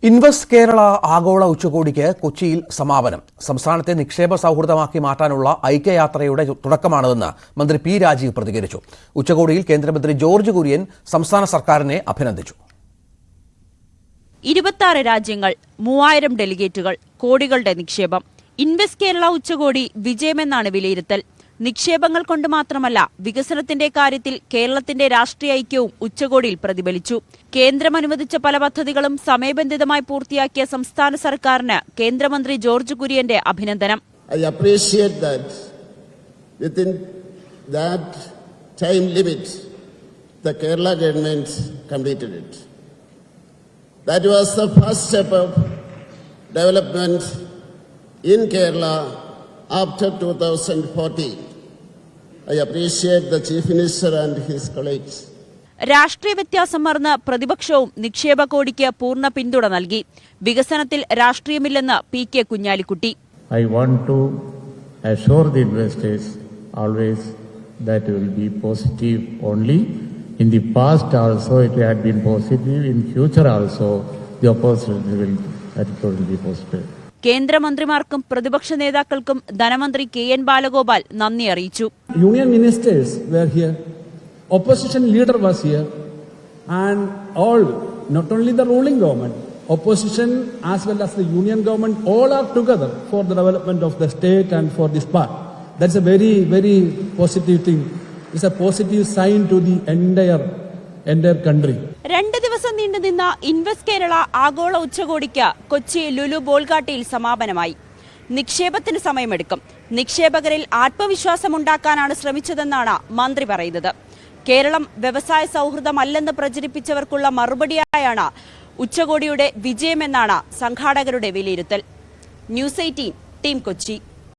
Invest Kerala ആഗോള ഉച്ചകോടിക്ക് കൊച്ചിയിൽ സമാപനം. സംസ്ഥാനത്തെ നിക്ഷേപ സൗഹൃദമാക്കി മാറ്റാനുള്ള ഐക്യയാത്രയുടെ തുടക്കമാണിതെന്ന് മന്ത്രി പി രാജീവ് പ്രതികരിച്ചു. ഉച്ചകോടിയിൽ കേന്ദ്രമന്ത്രി ജോർജ് കുര്യൻ സംസ്ഥാന സർക്കാരിനെ അഭിനന്ദിച്ചു. 26 രാജ്യങ്ങൾ, 3000 ഡെലിഗേറ്റുകൾ, കോടികളുടെ നിക്ഷേപം. ഇൻവെസ്റ്റ് കേരള ഉച്ചകോടി വിജയമെന്നാണ് വിലയിരുത്തൽ. നിക്ഷേപങ്ങൾ കൊണ്ട് മാത്രമല്ല, വികസനത്തിന്റെ കാര്യത്തിൽ കേരളത്തിന്റെ രാഷ്ട്രീയ ഐക്യവും ഉച്ചകോടിയിൽ പ്രതിഫലിച്ചു. കേന്ദ്രം അനുവദിച്ച പല പദ്ധതികളും സമയബന്ധിതമായി പൂർത്തിയാക്കിയ സംസ്ഥാന സർക്കാരിന് കേന്ദ്രമന്ത്രി ജോർജ് കുര്യന്റെ അഭിനന്ദനം. I appreciate that within that time limit the Kerala government completed it. That was the first step of development in Kerala after 2014. I appreciate the Chief Minister and his colleagues. രാഷ്ട്രീയ വ്യത്യാസം മറന്ന് പ്രതിപക്ഷവും നിക്ഷേപ കോടിക്ക് പൂർണ്ണ പിന്തുണ നൽകി. വികസനത്തിൽ രാഷ്ട്രീയമില്ലെന്ന് PK Kunhalikutty. I want to assure the investors always that it will be positive only. In the past also it had been positive. In future also the opposition will be positive. കേന്ദ്രമന്ത്രിമാർക്കും പ്രതിപക്ഷ നേതാക്കൾക്കും ധനമന്ത്രി KN ബാലഗോപാൽ നന്ദി അറിയിച്ചു. Union ministers were here, opposition leader was here, and all, not only the ruling government, opposition as well as the union government, all are together for the development of the state and for this part. That's a very, very positive thing. It's a positive sign to the entire country. 2 ദിവസം നീണ്ടുനിന്ന invest Kerala ആഗോള ഉച്ചകോടിക്ക് കൊച്ചി ലുലു ബോൾഗാട്ടിയിൽ സമാപനമായി. നിക്ഷേപത്തിന് സമയമെടുക്കും. നിക്ഷേപകരിൽ ആത്മവിശ്വാസമുണ്ടാക്കാനാണ് ശ്രമിച്ചതെന്നാണ് മന്ത്രി പറയുന്നത്. കേരളം വ്യവസായ സൗഹൃദമല്ലെന്ന് പ്രചരിപ്പിച്ചവർക്കുള്ള മറുപടിയായാണ് ഉച്ചകോടിയുടെ വിജയമെന്നാണ് സംഘാടകരുടെ വിലയിരുത്തൽ. News 18 team Kochi.